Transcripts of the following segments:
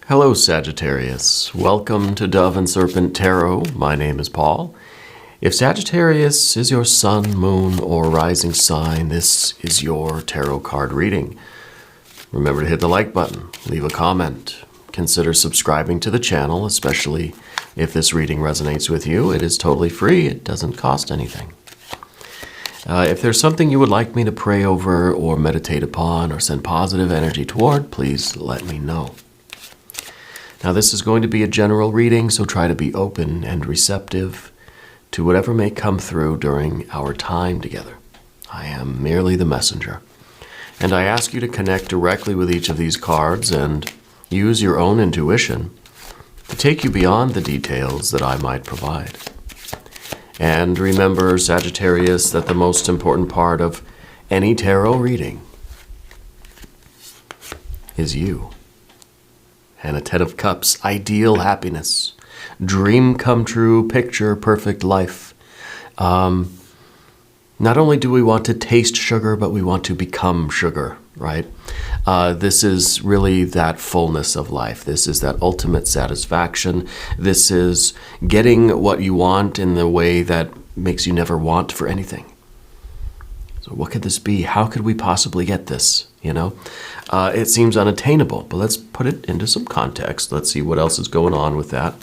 Hello, Sagittarius. Welcome to Dove and Serpent Tarot. My name is Paul. If Sagittarius is your sun, moon, or rising sign, this is your tarot card reading. Remember to hit the like button, leave a comment. Consider subscribing to the channel, especially if this reading resonates with you. It is totally free. It doesn't cost anything. If there's something you would like me to pray over or meditate upon or send positive energy toward, please let me know. Now, this is going to be a general reading, so try to be open and receptive to whatever may come through during our time together. I am merely the messenger, and I ask you to connect directly with each of these cards and use your own intuition to take you beyond the details that I might provide. And remember, Sagittarius, that the most important part of any tarot reading is you. And a Ten of Cups, ideal happiness, dream come true, picture perfect life. Not only do we want to taste sugar, but we want to become sugar, right? This is really that fullness of life. This is that ultimate satisfaction. This is getting what you want in the way that makes you never want for anything. So what could this be? How could we possibly get this? It seems unattainable, but let's put it into some context. Let's see what else is going on with that.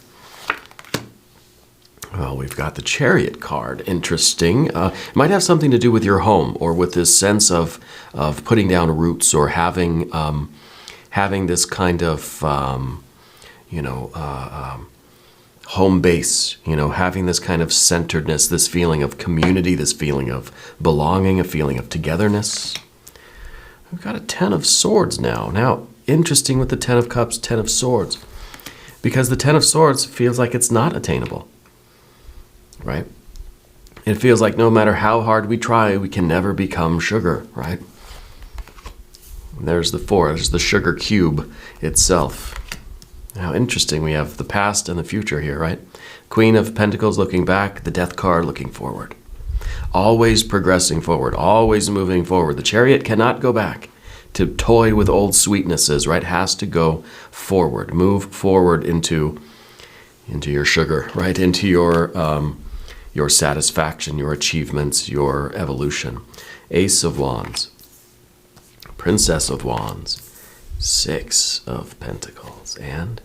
Well, we've got the Chariot card. Interesting. It might have something to do with your home or with this sense of putting down roots or having this kind of, home base, having this kind of centeredness, this feeling of community, this feeling of belonging, a feeling of togetherness. We've got a Ten of Swords now. Now, interesting with the Ten of Cups, Ten of Swords, because the Ten of Swords feels like it's not attainable, right? It feels like no matter how hard we try, we can never become sugar, right? There's the Four. There's the sugar cube itself. Now, interesting, we have the past and the future here, right? Queen of Pentacles looking back, the Death card looking forward. Always progressing forward, always moving forward. The Chariot cannot go back to toy with old sweetnesses, right? Has to go forward, move forward into your sugar, right? Into your satisfaction, your achievements, your evolution. Ace of Wands, Princess of Wands, Six of Pentacles, and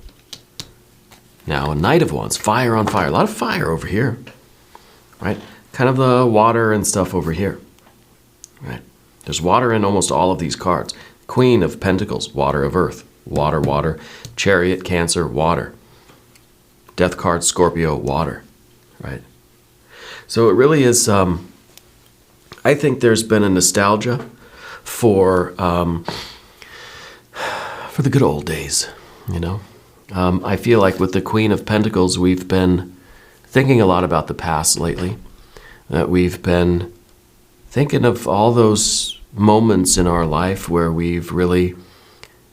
now a Knight of Wands, fire on fire. A lot of fire over here, right? Kind of the water and stuff over here, right? There's water in almost all of these cards. Queen of Pentacles, water of earth, water, water. Chariot, Cancer, water. Death card, Scorpio, water, right? So it really is, I think there's been a nostalgia for the good old days, I feel like with the Queen of Pentacles, we've been thinking a lot about the past lately. That we've been thinking of all those moments in our life where we've really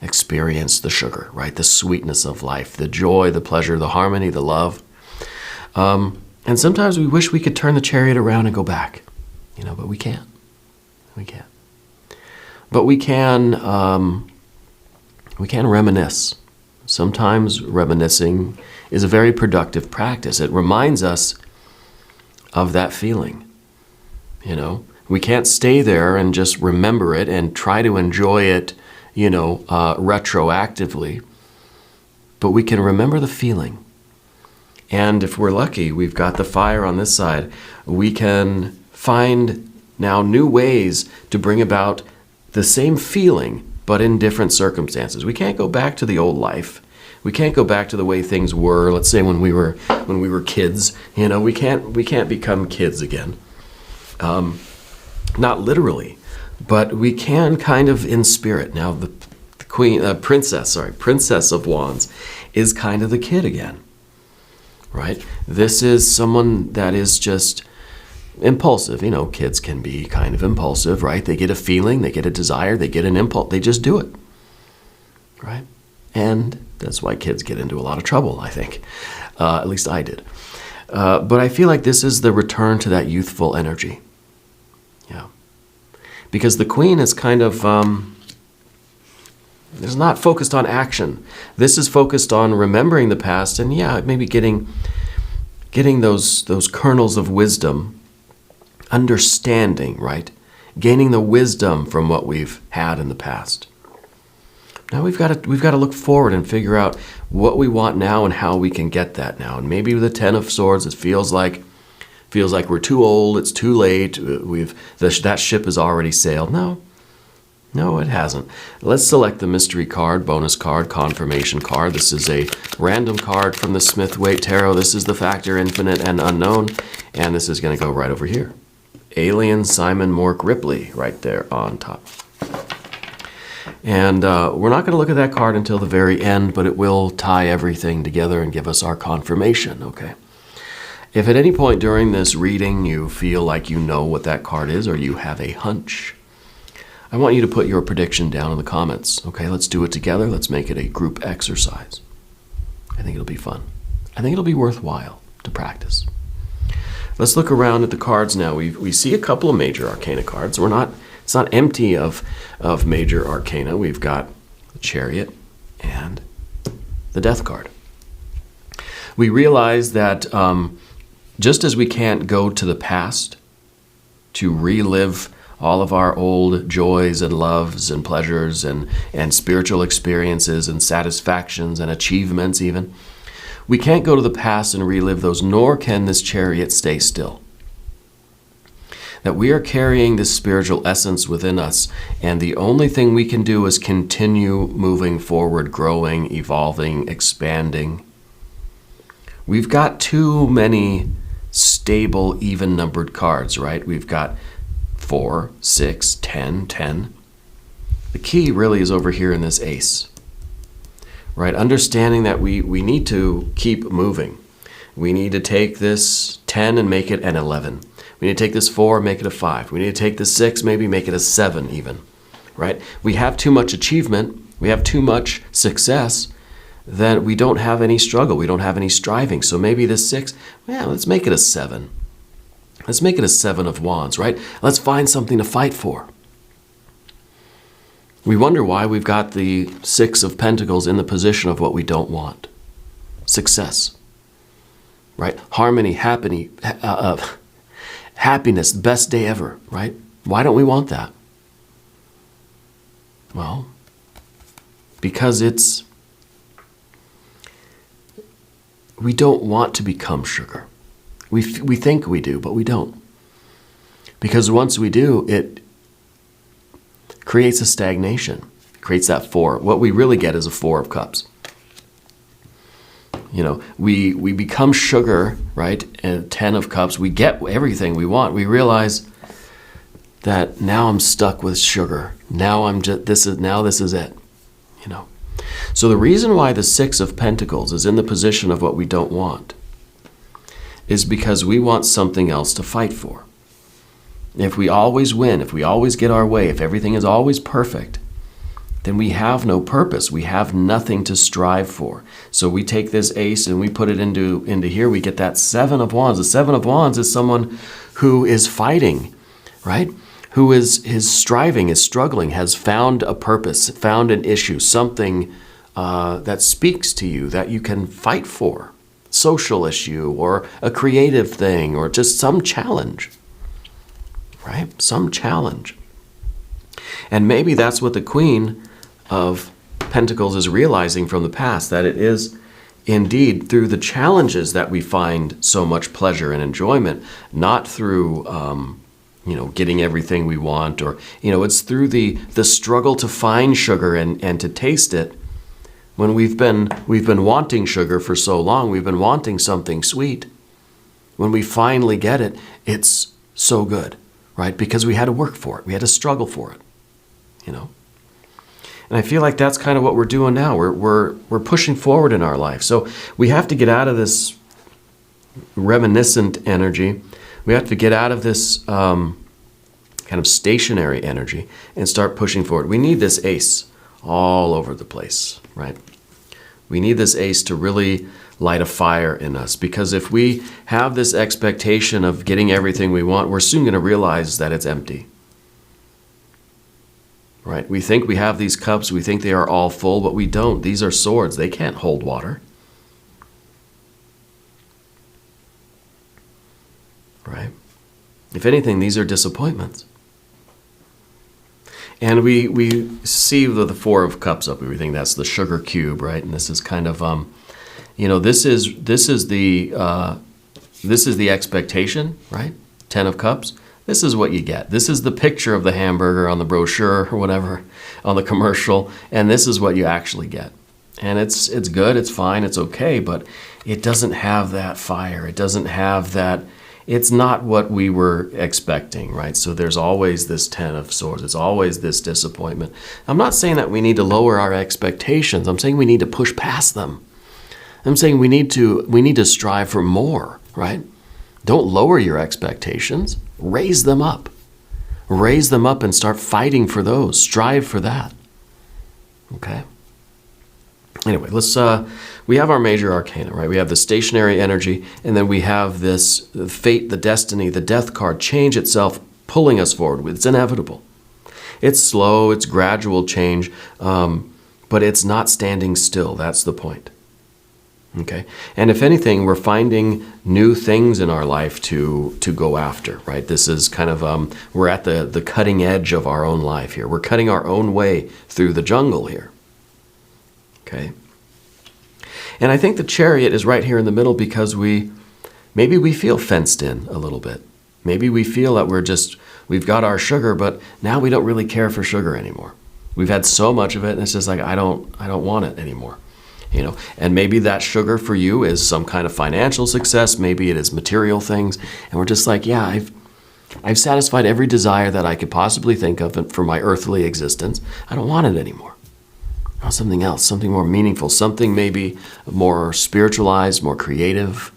experienced the sugar, right? The sweetness of life, the joy, the pleasure, the harmony, the love. And sometimes we wish we could turn the Chariot around and go back, but we can't. We can't. But we can reminisce. Sometimes reminiscing is a very productive practice. It reminds us of that feeling. We can't stay there and just remember it and try to enjoy it, retroactively, but we can remember the feeling. And if we're lucky, we've got the fire on this side. We can find now new ways to bring about the same feeling, but in different circumstances. We can't go back to the old life. We can't go back to the way things were, let's say when we were kids. We can't become kids again. Not literally, but we can kind of in spirit. Now the Princess of Wands is kind of the kid again, right? This is someone that is just impulsive. Kids can be kind of impulsive, right? They get a feeling, they get a desire, they get an impulse, they just do it, right? And that's why kids get into a lot of trouble, I think. At least I did. But I feel like this is the return to that youthful energy. Yeah. Because the Queen is kind of, It's not focused on action. This is focused on remembering the past and, maybe getting those kernels of wisdom, understanding, right? Gaining the wisdom from what we've had in the past. Now we've got to look forward and figure out what we want now and how we can get that now. And maybe with the Ten of Swords, it feels like we're too old, it's too late, that ship has already sailed. No, it hasn't. Let's select the mystery card, bonus card, confirmation card. This is a random card from the Smith-Waite Tarot. This is the factor infinite and unknown, and this is going to go right over here. Alien Simon Mork Ripley, right there on top. And we're not going to look at that card until the very end, but it will tie everything together and give us our confirmation, okay? If at any point during this reading you feel like you know what that card is or you have a hunch, I want you to put your prediction down in the comments, okay? Let's do it together. Let's make it a group exercise. I think it'll be fun. I think it'll be worthwhile to practice. Let's look around at the cards now. We see a couple of major arcana cards. It's not empty of major arcana. We've got the Chariot and the Death card. We realize that just as we can't go to the past to relive all of our old joys and loves and pleasures and spiritual experiences and satisfactions and achievements even, we can't go to the past and relive those, nor can this Chariot stay still. That we are carrying this spiritual essence within us, and the only thing we can do is continue moving forward, growing, evolving, expanding. We've got too many stable, even-numbered cards, right? We've got 4, 6, 10, 10. The key really is over here in this ace, right? Understanding that we need to keep moving. We need to take this 10 and make it an 11. We need to take this 4, make it a 5. We need to take this 6, maybe make it a 7 even, right? We have too much achievement, we have too much success, that we don't have any struggle, we don't have any striving. So maybe this 6, let's make it a 7. Let's make it a 7 of Wands, right? Let's find something to fight for. We wonder why we've got the 6 of Pentacles in the position of what we don't want. Success, right? Harmony, happiness, best day ever, right? Why don't we want that? Well, because we don't want to become sugar. We think we do, but we don't. Because once we do, it creates a stagnation. It creates that 4. What we really get is a 4 of Cups. You know, we become sugar, right? And 10 of Cups, we get everything we want. We realize that now I'm stuck with sugar. Now this is it, you know. So the reason why the 6 of Pentacles is in the position of what we don't want is because we want something else to fight for. If we always win, if we always get our way, if everything is always perfect, then we have no purpose. We have nothing to strive for. So we take this ace and we put it into here. We get that 7 of Wands. The 7 of Wands is someone who is fighting, right? Who is striving, is struggling, has found a purpose, found an issue, something that speaks to you that you can fight for. Social issue or a creative thing or just some challenge, right? Some challenge. And maybe that's what the Queen of Pentacles is realizing from the past, that it is indeed through the challenges that we find so much pleasure and enjoyment, not through getting everything we want, or it's through the struggle to find sugar and to taste it. When we've been wanting sugar for so long, we've been wanting something sweet. When we finally get it, it's so good, right? Because we had to work for it. We had to struggle for it, And I feel like that's kind of what we're doing now. We're pushing forward in our life. So we have to get out of this reminiscent energy. We have to get out of this kind of stationary energy and start pushing forward. We need this ace all over the place, right? We need this ace to really light a fire in us, because if we have this expectation of getting everything we want, we're soon going to realize that it's empty. right? We think we have these cups, we think they are all full, but we don't. These are swords. They can't hold water. Right? If anything, these are disappointments. And we see the Four of Cups up. We think that's the sugar cube, right? And this is kind of, this is the expectation, right? 10 of Cups. This is what you get. This is the picture of the hamburger on the brochure or whatever, on the commercial, and this is what you actually get. And it's good, it's fine, it's okay, but it doesn't have that fire. It doesn't have that. It's not what we were expecting, right? So there's always this 10 of Swords. It's always this disappointment. I'm not saying that we need to lower our expectations. I'm saying we need to push past them. I'm saying we need to strive for more, right? Don't lower your expectations. Raise them up. Raise them up and start fighting for those. Strive for that. Okay? Anyway, we have our major arcana, right? We have the stationary energy, and then we have this fate, the destiny, the death card, change itself, pulling us forward. It's inevitable. It's slow, it's gradual change, but it's not standing still. That's the point. Okay? And if anything, we're finding new things in our life to go after, right? This is kind of, we're at the cutting edge of our own life here. We're cutting our own way through the jungle here. Okay? And I think the Chariot is right here in the middle because maybe we feel fenced in a little bit. Maybe we feel that we've got our sugar, but now we don't really care for sugar anymore. We've had so much of it, and it's just like, I don't want it anymore. And maybe that sugar for you is some kind of financial success. Maybe it is material things. And we're just like, yeah, I've satisfied every desire that I could possibly think of for my earthly existence. I don't want it anymore. I want something else, something more meaningful, something maybe more spiritualized, more creative.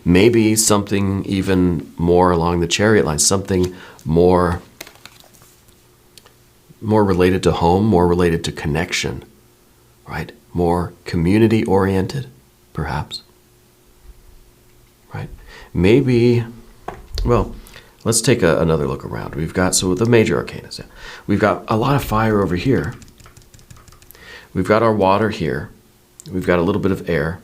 Maybe something even more along the Chariot line, something more related to home, more related to connection, right? More community-oriented, perhaps, right? Maybe, well, let's take another look around. We've got, so the major arcana. We've got a lot of fire over here. We've got our water here. We've got a little bit of air.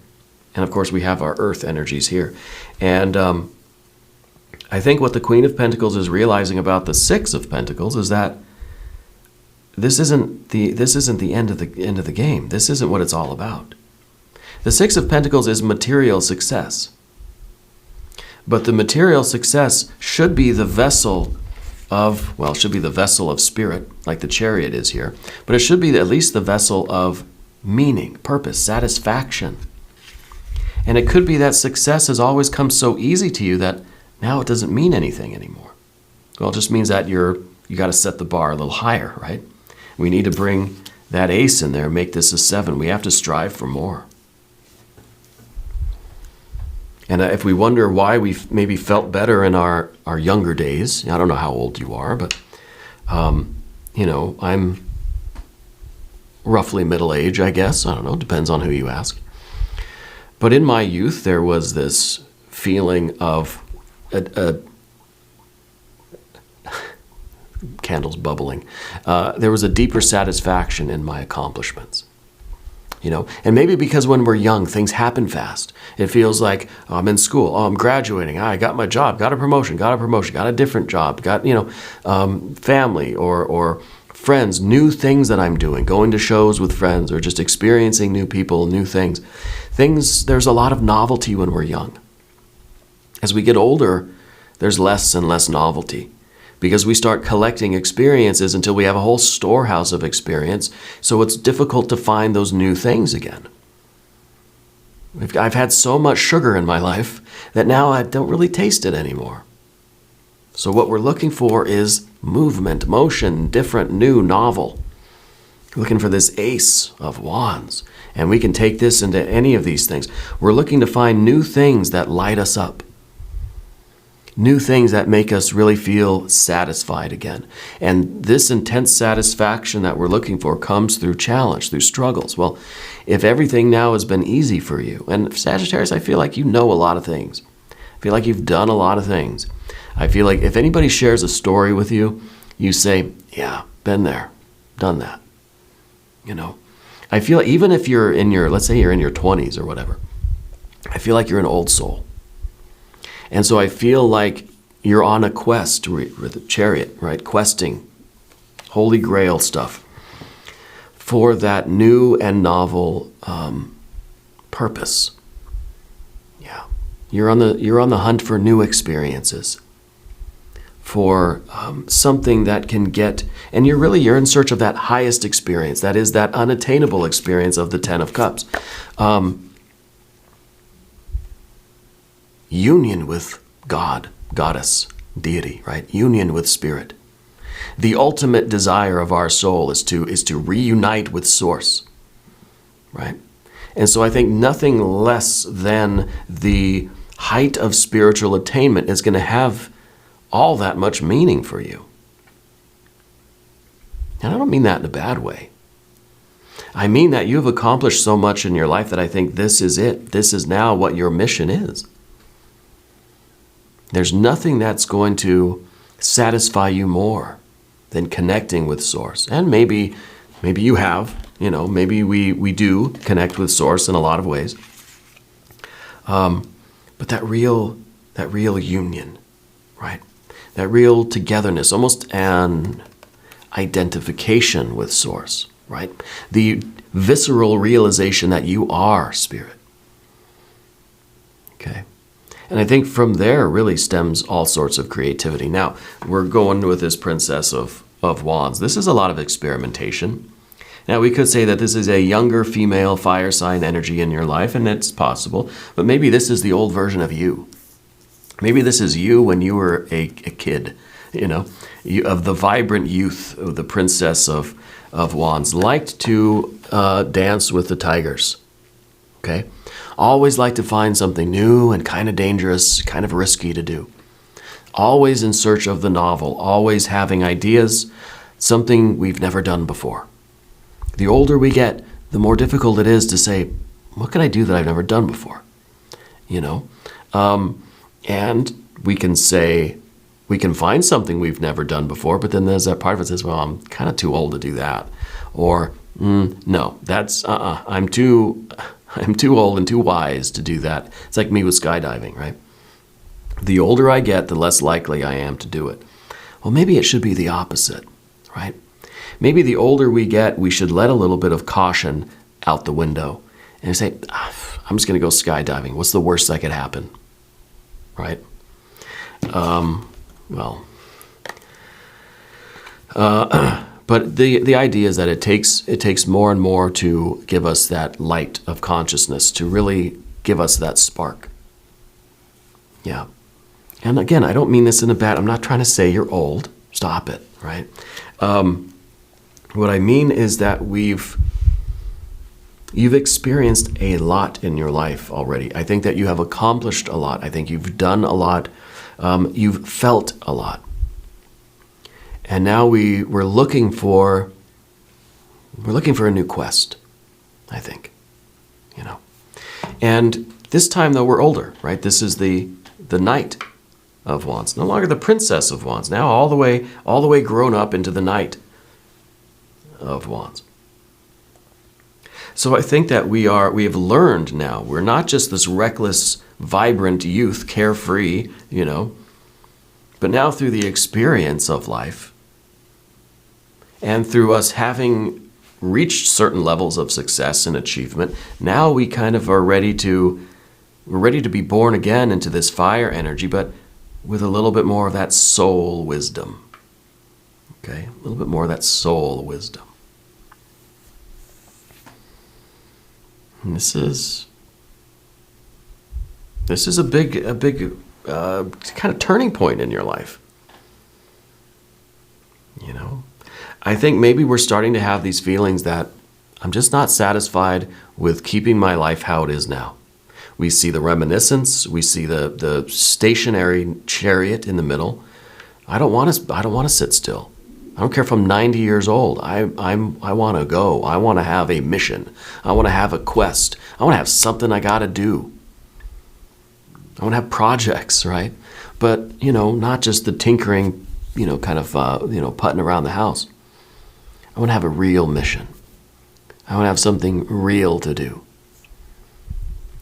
And of course, we have our earth energies here. And I think what the Queen of Pentacles is realizing about the Six of Pentacles is that this isn't the end of the game. This isn't what it's all about. The Six of Pentacles is material success. But the material success should be the vessel of spirit, like the Chariot is here. But it should be at least the vessel of meaning, purpose, satisfaction. And it could be that success has always come so easy to you that now it doesn't mean anything anymore. Well, it just means that you got to set the bar a little higher, right? We need to bring that ace in there, make this a 7. We have to strive for more. And if we wonder why we maybe felt better in our younger days, I don't know how old you are, but, I'm roughly middle age, I guess. I don't know, depends on who you ask. But in my youth, there was this feeling of candles bubbling. There was a deeper satisfaction in my accomplishments. And maybe because when we're young, things happen fast. It feels like, oh, I'm in school, oh, I'm graduating, I got my job, got a promotion, got a different job, got, family or friends, new things that I'm doing, going to shows with friends or just experiencing new people, new things. There's a lot of novelty when we're young. As we get older, there's less and less novelty, because we start collecting experiences until we have a whole storehouse of experience, so it's difficult to find those new things again. I've had so much sugar in my life that now I don't really taste it anymore. So what we're looking for is movement, motion, different, new, novel. We're looking for this Ace of Wands, and we can take this into any of these things. We're looking to find new things that light us up. New things that make us really feel satisfied again. And this intense satisfaction that we're looking for comes through challenge, through struggles. Well, if everything now has been easy for you, and Sagittarius, I feel like you know a lot of things. I feel like you've done a lot of things. I feel like if anybody shares a story with you, you say, yeah, been there, done that. I feel even if you're in let's say you're in your 20s or whatever, I feel like you're an old soul. And so I feel like you're on a quest with a chariot, right? Questing, Holy Grail stuff for that new and novel purpose. Yeah. You're on the hunt for new experiences, for something that can get, and you're in search of that highest experience. That is that unattainable experience of the Ten of Cups. Union with God, goddess, deity, right? Union with spirit. The ultimate desire of our soul is to reunite with Source, right? And so I think nothing less than the height of spiritual attainment is going to have all that much meaning for you. And I don't mean that in a bad way. I mean that you've accomplished so much in your life that I think this is it. This is now what your mission is. There's nothing that's going to satisfy you more than connecting with Source. And maybe you have, maybe we do connect with Source in a lot of ways. But that real union, right? That real togetherness, almost an identification with Source, right? The visceral realization that you are spirit. Okay. And I think from there really stems all sorts of creativity. Now, we're going with this Princess of Wands. This is a lot of experimentation. Now, we could say that this is a younger female fire sign energy in your life, and it's possible. But maybe this is the old version of you. Maybe this is you when you were a kid, of the vibrant youth of the Princess of Wands. Liked to dance with the tigers, okay? Always like to find something new and kind of dangerous, kind of risky to do. Always in search of the novel, always having ideas, something we've never done before. The older we get, the more difficult it is to say, what can I do that I've never done before? And we can say, we can find something we've never done before, but then there's that part of it that says, well, I'm kind of too old to do that. Or, no, that's, I'm too old and too wise to do that. It's like me with skydiving, right? The older I get, the less likely I am to do it. Well, maybe it should be the opposite, right? Maybe the older we get, we should let a little bit of caution out the window and say, I'm just going to go skydiving. What's the worst that could happen, right? But the idea is that it takes more and more to give us that light of consciousness, to really give us that spark. Yeah. And again, I don't mean this in a bad, I'm not trying to say you're old. Stop it, right? What I mean is that you've experienced a lot in your life already. I think that you have accomplished a lot. I think you've done a lot. You've felt a lot. And now we're looking for a new quest, I think, And this time, though, we're older, right? This is the Knight of Wands, no longer the Princess of Wands. Now all the way grown up into the Knight of Wands. So I think that we have learned now. We're not just this reckless, vibrant youth, carefree, but now through the experience of life, and through us having reached certain levels of success and achievement, now we kind of are ready to be born again into this fire energy, but with a little bit more of that soul wisdom. Okay? A little bit more of that soul wisdom. And this is a big kind of turning point in your life. I think maybe we're starting to have these feelings that I'm just not satisfied with keeping my life how it is now. We see the reminiscence. We see the stationary chariot in the middle. I don't want to sit still. I don't care if I'm 90 years old. I want to go. I want to have a mission. I want to have a quest. I want to have something I got to do. I want to have projects, right? But, not just the tinkering kind of, putting around the house. I want to have a real mission. I want to have something real to do.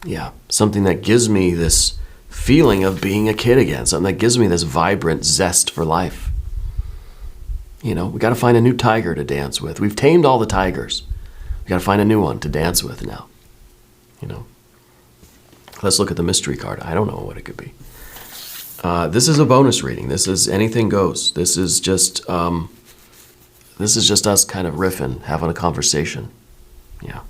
Yeah, something that gives me this feeling of being a kid again, something that gives me this vibrant zest for life. We got to find a new tiger to dance with. We've tamed all the tigers. We got to find a new one to dance with now. Let's look at the mystery card. I don't know what it could be. This is a bonus reading. This is anything goes. This is just us kind of riffing, having a conversation. Yeah.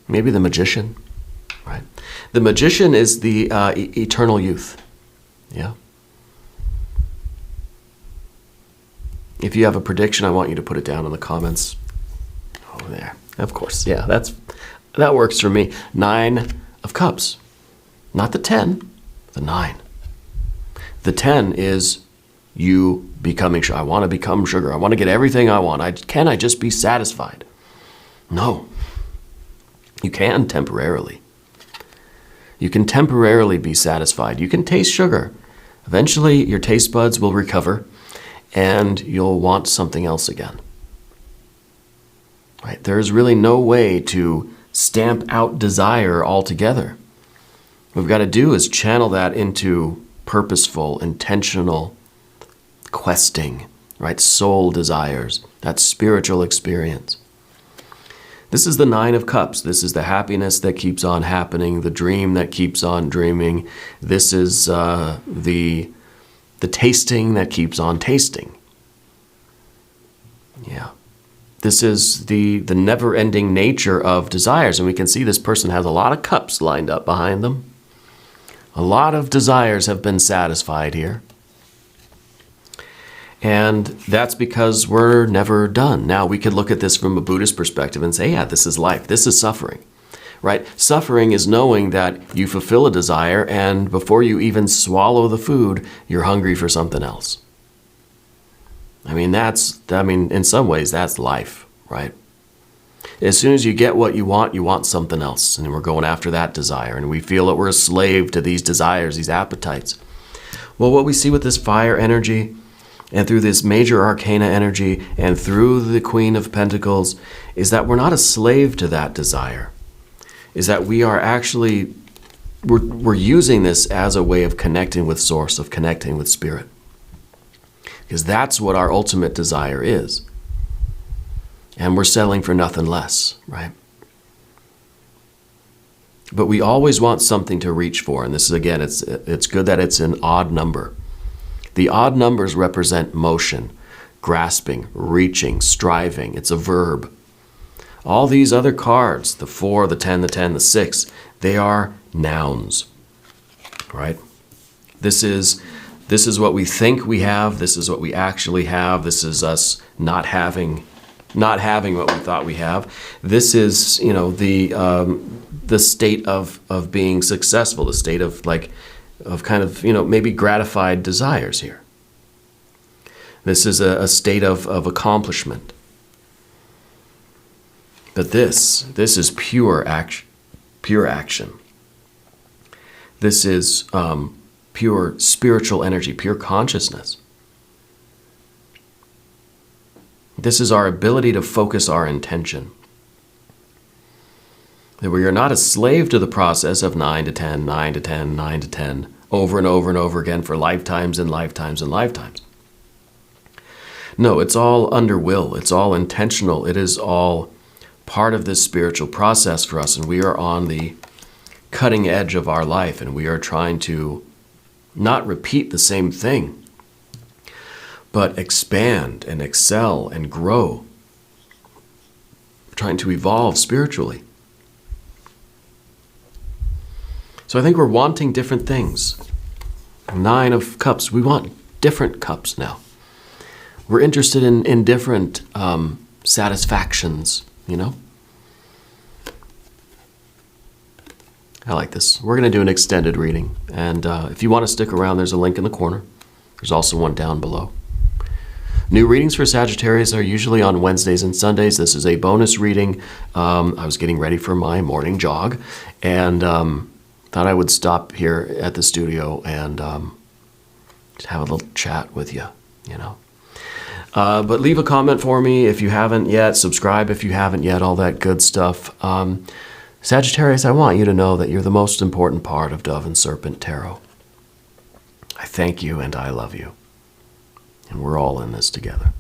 Maybe the magician, right? The magician is the eternal youth. Yeah. If you have a prediction, I want you to put it down in the comments. Oh, there. Of course. Yeah, that works for me. 9 of Cups. Not the 10, the 9. The 10 is you becoming sugar. I want to become sugar. I want to get everything I want. Can I just be satisfied? No. You can temporarily. You can temporarily be satisfied. You can taste sugar. Eventually, your taste buds will recover, and you'll want something else again. Right? There's really no way to stamp out desire altogether. What we've got to do is channel that into purposeful, intentional questing, right? Soul desires, that spiritual experience. This is the 9 of Cups. This is the happiness that keeps on happening, the dream that keeps on dreaming. This is the tasting that keeps on tasting. Yeah. This is the never-ending nature of desires. And we can see this person has a lot of cups lined up behind them. A lot of desires have been satisfied here. And that's because we're never done. Now, we could look at this from a Buddhist perspective and say, yeah, this is life. This is suffering, right? Suffering is knowing that you fulfill a desire, and before you even swallow the food, you're hungry for something else. In some ways, that's life, right? As soon as you get what you want something else. And we're going after that desire. And we feel that we're a slave to these desires, these appetites. Well, what we see with this fire energy, and through this major arcana energy, and through the Queen of Pentacles, is that we're not a slave to that desire. Is that we are actually, we're using this as a way of connecting with Source, of connecting with Spirit. Because that's what our ultimate desire is. And we're settling for nothing less, right? But we always want something to reach for. And this is, again, it's good that it's an odd number. The odd numbers represent motion, grasping, reaching, striving. It's a verb. All these other cards, the 4, the 10, the 6, they are nouns, right? This is what we think we have. This is what we actually have. This is us not having what we thought we have. This is, the state of being successful, the state of maybe gratified desires here. This is a state of accomplishment. But this is pure action. This is pure spiritual energy, pure consciousness. This is our ability to focus our intention. That we are not a slave to the process of 9 to 10, 9 to 10, 9 to 10, over and over and over again for lifetimes and lifetimes and lifetimes. No, it's all under will. It's all intentional. It is all part of this spiritual process for us, and we are on the cutting edge of our life, and we are trying to not repeat the same thing, but expand and excel and grow. We're trying to evolve spiritually. So I think we're wanting different things. 9 of Cups, we want different cups now. We're interested in different satisfactions, I like this. We're going to do an extended reading. And if you want to stick around, there's a link in the corner. There's also one down below. New readings for Sagittarius are usually on Wednesdays and Sundays. This is a bonus reading. I was getting ready for my morning jog. And thought I would stop here at the studio and just have a little chat with you, you know. But leave a comment for me if you haven't yet. Subscribe if you haven't yet, all that good stuff. Sagittarius, I want you to know that you're the most important part of Dove and Serpent Tarot. I thank you and I love you. And we're all in this together.